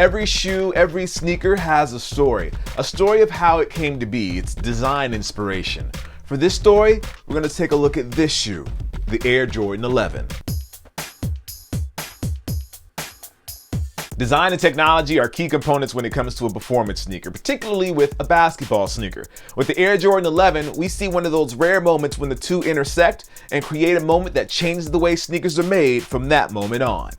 Every shoe, every sneaker has a story of how it came to be, its design inspiration. For this story, we're going to take a look at this shoe, the Air Jordan 11. Design and technology are key components when it comes to a performance sneaker, particularly with a basketball sneaker. With the Air Jordan 11, we see one of those rare moments when the two intersect and create a moment that changes the way sneakers are made from that moment on.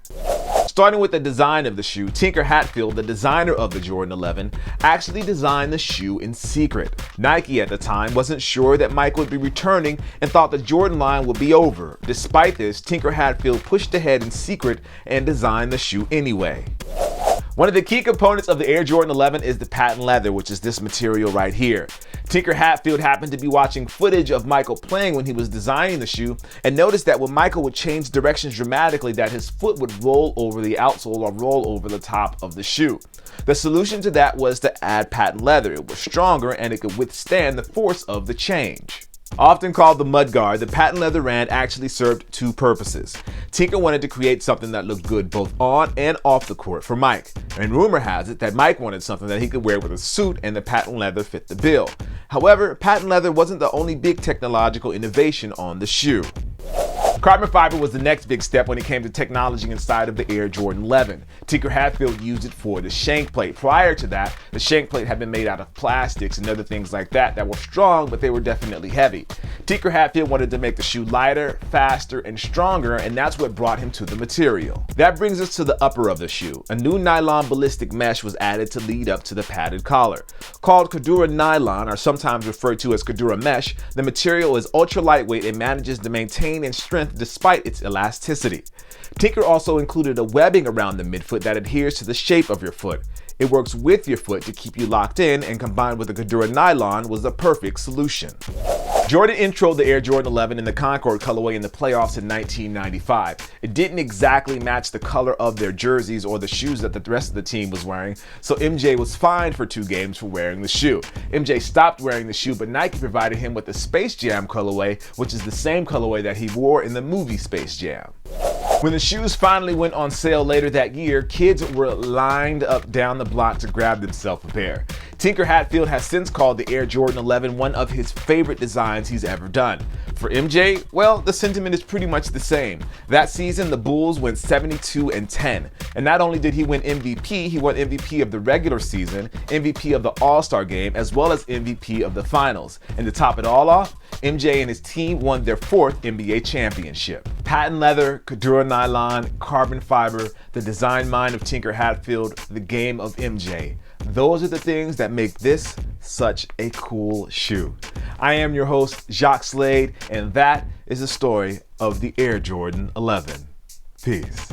Starting with the design of the shoe, Tinker Hatfield, the designer of the Jordan 11, actually designed the shoe in secret. Nike at the time wasn't sure that Mike would be returning and thought the Jordan line would be over. Despite this, Tinker Hatfield pushed ahead in secret and designed the shoe anyway. One of the key components of the Air Jordan 11 is the patent leather, which is this material right here. Tinker Hatfield happened to be watching footage of Michael playing when he was designing the shoe and noticed that when Michael would change directions dramatically that his foot would roll over the outsole or roll over the top of the shoe. The solution to that was to add patent leather. It was stronger and it could withstand the force of the change. Often called the mudguard, the patent leather rand actually served two purposes. Tinker wanted to create something that looked good both on and off the court for Mike. And rumor has it that Mike wanted something that he could wear with a suit, and the patent leather fit the bill. However, patent leather wasn't the only big technological innovation on the shoe. Carbon fiber was the next big step when it came to technology inside of the Air Jordan 11. Tinker Hatfield used it for the shank plate. Prior to that, the shank plate had been made out of plastics and other things like that were strong, but they were definitely heavy. Tinker Hatfield wanted to make the shoe lighter, faster, and stronger, and that's what brought him to the material. That brings us to the upper of the shoe. A new nylon ballistic mesh was added to lead up to the padded collar. Called Cordura nylon, or sometimes referred to as Cordura mesh, the material is ultra lightweight and manages to maintain and strength despite its elasticity. Tinker also included a webbing around the midfoot that adheres to the shape of your foot. It works with your foot to keep you locked in, and combined with the Cordura nylon was the perfect solution. Jordan introed the Air Jordan 11 in the Concord colorway in the playoffs in 1995. It didn't exactly match the color of their jerseys or the shoes that the rest of the team was wearing, so MJ was fined for 2 games for wearing the shoe. MJ stopped wearing the shoe, but Nike provided him with the Space Jam colorway, which is the same colorway that he wore in the movie Space Jam. When the shoes finally went on sale later that year, kids were lined up down the block to grab themselves a pair. Tinker Hatfield has since called the Air Jordan 11 one of his favorite designs he's ever done. For MJ, well, the sentiment is pretty much the same. That season, the Bulls went 72-10. And not only did he win MVP, he won MVP of the regular season, MVP of the All-Star game, as well as MVP of the finals. And to top it all off, MJ and his team won their 4th NBA championship. Patent leather, Cordura nylon, carbon fiber, the design mind of Tinker Hatfield, the game of MJ. Those are the things that make this such a cool shoe. I am your host, Jacques Slade, and that is the story of the Air Jordan 11. Peace.